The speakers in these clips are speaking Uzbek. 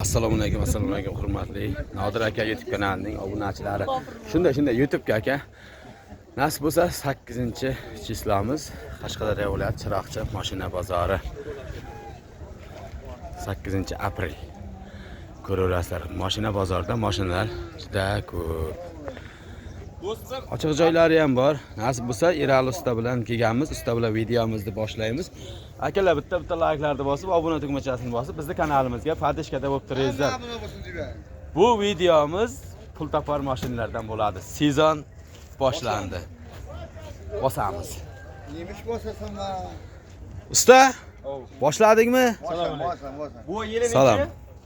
Assalomu alaykum, hurmatli Nodir aka YouTube kanalining obunachilari. Shunday YouTube'ga aka. Nasib bo'lsa 8-chislomiz Qashqadaryo viloyati Chiroqchi mashina bozori. 8-aprel. Ko'rasizlar, mashina bozorida mashinalar juda ko'p. Ochiq joylari ham bor. Nasib bo'lsa Erali usta bilan kelganmiz. Usta bilan videomizni boshlaymiz. Akalar bitta like'larni bosib, obuna tugmachasini bosib, bizning kanalimizga podpishkada bo'lib turingizlar. Bu videomiz pul topar mashinalardan bo'ladi. Sezon boshlandi. Bosamiz. Yemiş bosasanma. Usta? Boshladingmi? Bosan. Bu yili necha? Salom.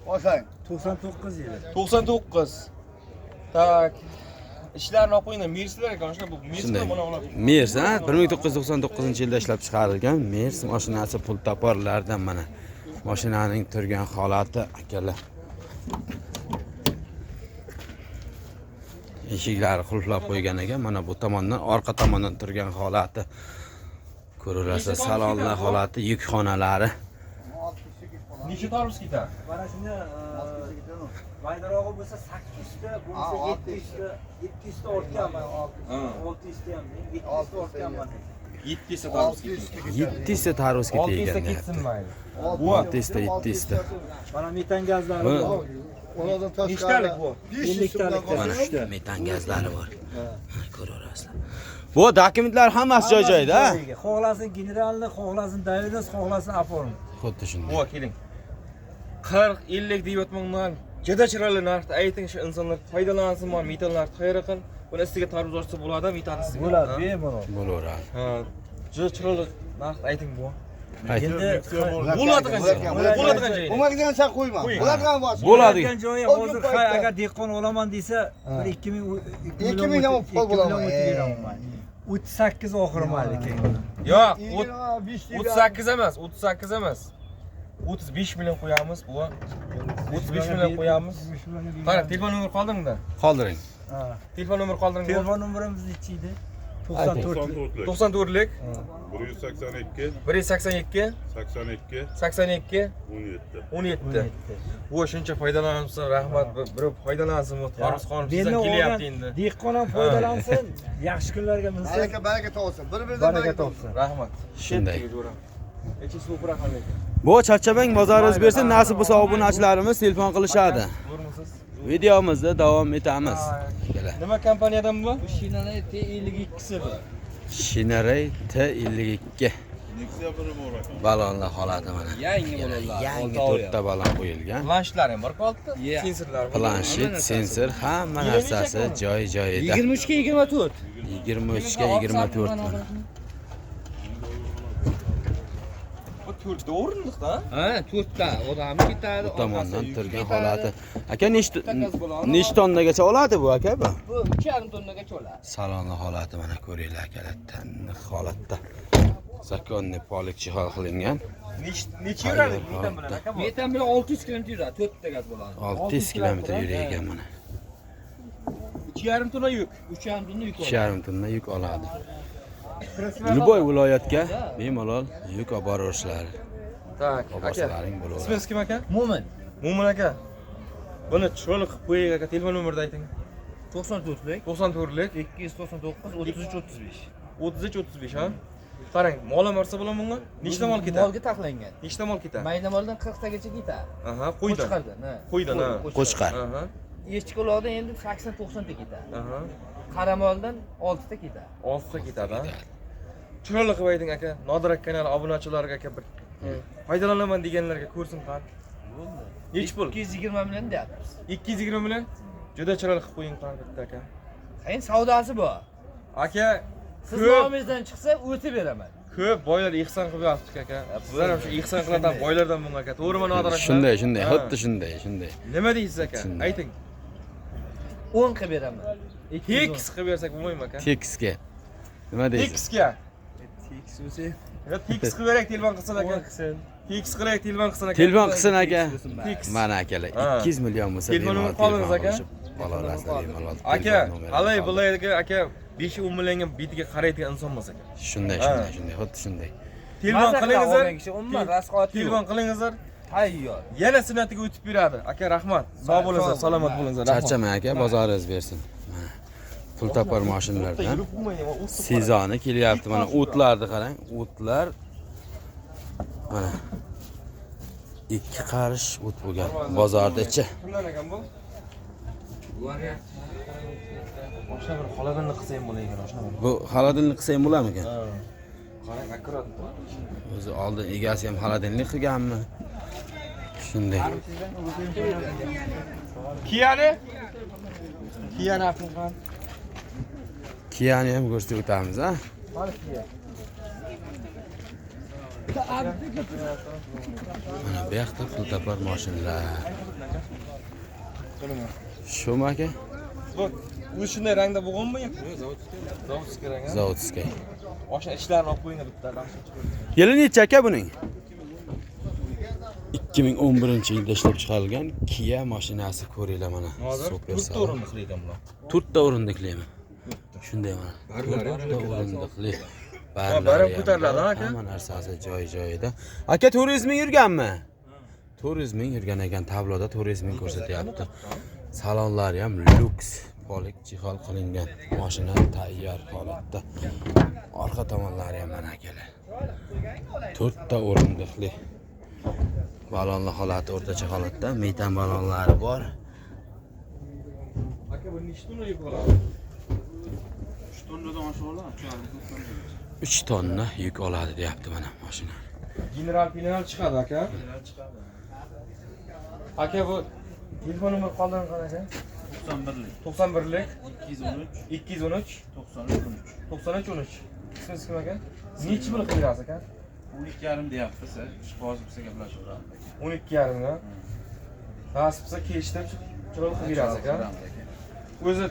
Bosan. 99 yili. 99. Tak. İşlerini o'qinglar, Merslar ekan, o'sha bu Merslar mana oladi. Mers, ha? 1999-yilda ishlab chiqarilgan Mers mashinasi pul toparlardan mana. Mashinaning turgan holati akalar. Eshiklari qulflab qo'ygan ekan, mana bu tomondan, orqa tomondan turgan holati. Ko'rasiz, salonlar holati, yuk xonalari. Necha tarvuz ketar? Mana shuni maydarog'i bo'lsa 800 ta, bo'lsa 700 ta ortganman. 600 ta ham, 700 ta ortganman. 700 ta tarvuz ketar. 700 ta tarvuz 600 ta ketgan. ketsin mayli. Bu 700 ta. Mana metan gazlari Bu bor. Oradan taş Nechtalik bu? 50 talik. mana metan gazlari bor. Ko'rasizlar. Bu dokumentlar hammasi joy-joyda, ha? Xohlasin generalni, xohlasin Davidas, xohlasin Aforum. Xuddi shunday. Bu keling. 40-50 deyotmanglar. Juda chiroyli narxda ayting, shu insonlar foydalansin, mana metallar tayyor qil. Buni ustiga tarvuz ortsa bo'ladi, metanni ustiga. Bo'ladi, bemalol. Bo'laveradi. Ha, juda chiroyli narxda ayting bu. Endi Bo'ladigan joy. Bo'ladigan joy. Umagidan sen koyma. Bo'ladigan bosh. Bo'ladi. bo'ladigan joyi hozir agar dehqon olaman desa, bir 2000 2000 ham pul bo'laman. 38 oxiri mayli keyin. Yo'q, 38 emas, 38 emas. 35 million qo'yamiz bu. 35 million qo'yamiz. Qara, telefon nomer qoldingmi? Qoldiring. Ha. Telefon nomer qoldingmi? Telefon nomerimiz nechi edi? 94. 94lik 182 182 82 82 17 17. Bu shuncha foydalansin, rahmat. Bir foydalansin bu Tarvuz xonim sizdan kelyapti endi. Dehqon ham foydalansin, yaxshi kunlarga minsin. Baraka topsin. Bir-biridan Baraka topsin. Rahmat. Shunday. Echi suv rahmat ekan. Bu Charchabang bozoringiz bersin, nasib bo'lsa obunachilarimiz telefon qilishadi. Ko'rmisiz? Videomizni davom etamiz. Nima kompaniyadan bu? Shinani T52si bu. Shinarey T52. Nexia biri bor ekan. Balonlar holati mana. Yangi bo'lonlar. Yangi 4 ta balon qo'yilgan. Planshetlar ham bor qoldi. Sensorlar bor. Planshet, sensor, hamma narsasi joy-joyida. 23 ga 24. 23 ga 24 mana. Bu 4 o'rinliqda. Ha, 4 ta odamni ketadi. Bu tomondan turgan holati. Aka nechta tonnagacha oladi bu aka bu? Bu 2,5 tonnagacha oladi. Salonlar holati mana ko'ringlar akalar, taniq holatda. Zakonni polik jihol qilingan. Necha yuradi metan bilan aka bu? Metan bilan 600 km yuradi, 4 ta gaz bo'ladi. 600 kilometr yurgan mana. 2,5 tonna yuk. 3,5 tonna yuk oladi. 2,5 tonna yuk oladi. Luboy viloyatga bemalol yuk olib borishlari. Tak, aka. Obosalaring bo'laveradi. Ismingiz kim aka? Mo'min. Mo'min aka. Buni chiroyli qilib qo'ying aka, telefon nomerni ayting. 94lik 94lik 299 33 35. 33 35 ha. Qarang, mol ham borsa bo'ladimi bunga? Nechta mol ketadi? Molga taxlangan. Nechta mol ketadi? Mayda moldan 40 tagacha ketadi. Aha, qo'ydan. Qo'chqardan, ha. Qo'ydan, ha. Qo'chqar. Aha. Echki quloqdan endi 80-90 ta ketadi. Aha. Qaramoldan 6 ta ketadi. 6 ta ketadi ha. Chiroyli qilib ayting aka. Nodir aka kanali obunachilarga aka bir foydalanaman deganlarga ko'rsin qani. Nech pul? 220 million deyapmiz. 220 million. Juda chiroyli qilib qo'ying qani bitta aka. Qayin savdosi bu. Aka, Siz ko'p nomingizdan chiqsa o'tib beraman. ko'p boylar ihson qilib yotibdi aka. Sizlar ham shu ihson qiladigan boylardan bunga aka. To'g'rimi Nodir aka? Shunday, Ha. xuddi shunday. Nima deysiz aka? Ayting. 10 qilib beraman. Tekis qilib bersak bo'lmaymi aka? Tekisga. Nima deysiz? Tekisga. Tekis o'zi. Ya tekis qilib berak, telefon qilsin aka. Tekis qilaylik, telefon qilsin aka. Telefon qilsin aka. Tekis. Mana akalar, Ha. 200 million bo'lsa Telefon bemalol nomer qoldingiz aka? Balolaslar bemalol. Aka, alay bulayga aka 5-10 millionga bitiga qaraydigan inson emas aka. Shunday, xuddi shunday. Telefon qilingizlar. Umuman rasxoti. Telefon qilingizlar. Hayyo. Yana sinatiga o'tib beradi. Aka rahmat. Sog' bo'linglar, salomat bo'linglar. Rahmat. Charchamang aka, bozoringiz bersin. Mana pul topar mashinalardan sezoni kelyapti. Mana o'tlarni qarang, o'tlar mana 2 qarish o't bo'lgan bozorda-chi. Kimdan ekan bu? Boshqa bir xolodilni qilsa ham bo'lar ekan, boshqa bir. Bu xolodilni qilsa ham bo'larmikan? Qarang, akkurat. O'zi oldin egasi ham xolodilni qilganmi? Shunday. Kiyani? Kiyani afgan. Kiyani ham ko'rsatib o'tamiz, ha? Mana kiya. Mana bu yoqda pul topar mashinalar. Shumi aka? Bu shunday rangda bo'lganmi yoki zavodskiy rang? Zavodskiy. O'sha ishlarini olib qo'yinglar bitta. Yili necha aka buning? 2011-yilda ishlab chiqarilgan Kia mashinasi ko'ringlar mana. Super To'rtta o'rindiqli ekan bular. 4 ta o'rindiqlimi? Shunday mana. 4 ta o'rindiqli. Baram ko'tariladi, aka. Hamma narsasi joy-joyida. Aka turizming yurganmi? Turizming yurgan ekan, tabloda turizming ko'rsatyapti. Salonlari ham luks, polik jihol qilingan. Mashina tayyor holatda. Orqa tomonlari ham mana akalar. 4 ta o'rindiqli. Balonlar holati o'rtacha holatda, metan balonlari bor. Aka bu nechta tonna yuk oladi? 3 tonnadan oshib oladi. 3 tonna yuk oladi deyapti mana mashina. General chiqadi aka. Aka bu telefon nomer qoldirib qarang. 91lik 213 93 Ismingiz kim aka? Necha pul qilib berasiz aka? 12,5 deyapti siz. Hozir bizga gaplashaveramiz. 12,5 ga. Nasib bo'lsa kelishdim, chiroyli qilib berasiz aka. O'zi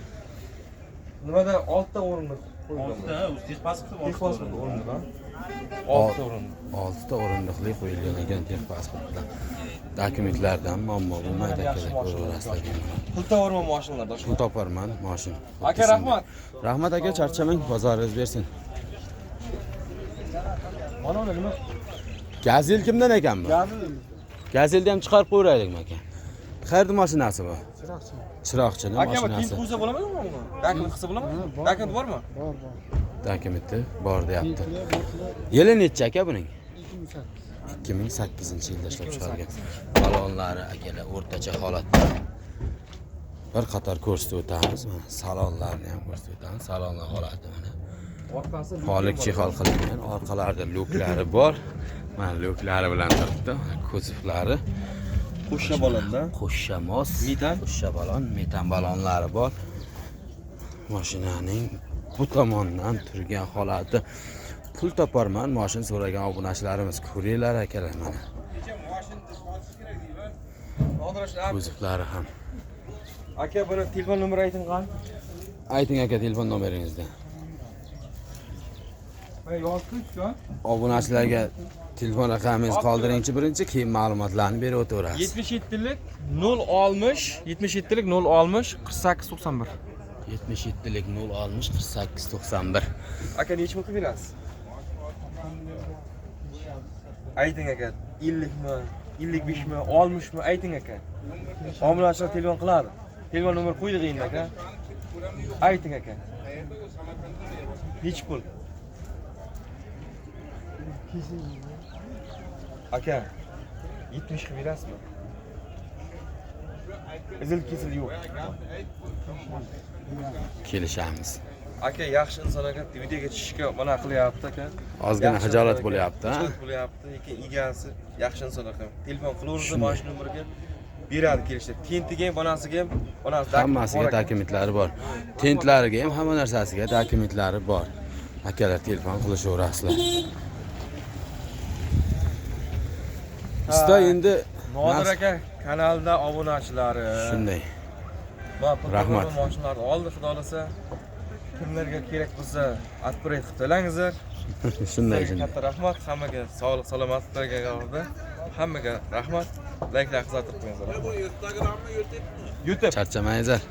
nimada 6 ta o'rindiq qo'yilgan. 6 ta, o'zi texpasport o'rindiq, ha? 6 o'rindiq. 6 ta o'rindiqli qo'yilgan ekan texpasport bilan. Dokumentlardan muammo bo'lmaydi akalar, ko'raverasizlar. Pul tovarman mashinalarda. Pul toparman mashina. Aka rahmat. Rahmat aka, charchamang, bozoringiz bersin. Mana uni nima? Gazel kimdan ekan bu? Gazelni ham chiqarib qo'yaylikmi aka? Qayerda mashinasi bu? Chiroqchini Aka bu mashinasi. tin qo'ysa bo'ladimi buni? Dokument qilsa bo'ladimi? Dokument bormi? Dokumenti bor deyapti. Yili necha aka buning? 2008-yilda ishlab chiqarilgan. Balonlari akalar o'rtacha holatda. Bir qator ko'rsatib o'tamiz. Mana salonlarni ham ko'rsatib o'tamiz. Salonlar holati mana. Polik jihol qilingan, orqalarida luklari bor. Mana luklari bilan turibdi. Kuzovlari Qo'shcha balonda. qo'shcha mos, Metan? qo'shcha balon, metan balonlari bor. Mashinaning bu tomondan turgan holati. Pul toparman, mashina so'ragan obunachilarimiz ko'ringlar akalar mana. Kuzovlari ham. Aka buni telefon nomeri ayting qani? Ayting aka telefon nomeringizni. Mana yozib-ku. Obunachilarga telefon raqamingizni qoldiringchi birinchi, keyin ma'lumotlarni berib o'taverasiz. 77lik 060 77lik 060 48 91. 77lik 060 48 91. Aka necha pul qilib berasiz? Ayting aka, 50 mi, 55 mi, 60 mi ayting aka. Obunachilar telefon qiladi. Telefon nomer qo'ydik endi aka. Ayting aka. Necha pul? Aka 70 qilib berasizmi? Izil kesil yo'q. Kelishamiz. Aka yaxshi inson aka, videoga tushishga mana qilyapti aka. Ozgina Yaxshi hijolat inson bo'lyapti, ha? Hijolat bo'lyapti, lekin egasi yaxshi inson aka. Telefon qilaversa mashina nomeriga beradi kelishdi. Tentiga ham, bonasiga ham, bonasi Hammasiga dokumentlari bor. Tentlariga ham hamma narsasiga dokumentlari bor. Akalar telefon qilishaverasizlar. Usta endi Nodir aka kanalda obunachilari. shunday. Rahmat. Rahmat. Mashinalarni oldi, xudo olsa. Kimlarga kerak bo'lsa, upgrade qilib to'langizlar. Shunday. Katta rahmat hammaga, sog'lik, salomatliklarga qoldi. Hammaga rahmat. Like qilib qo'yinglar. Bu Instagramni YouTube YouTube. Charchamangizlar.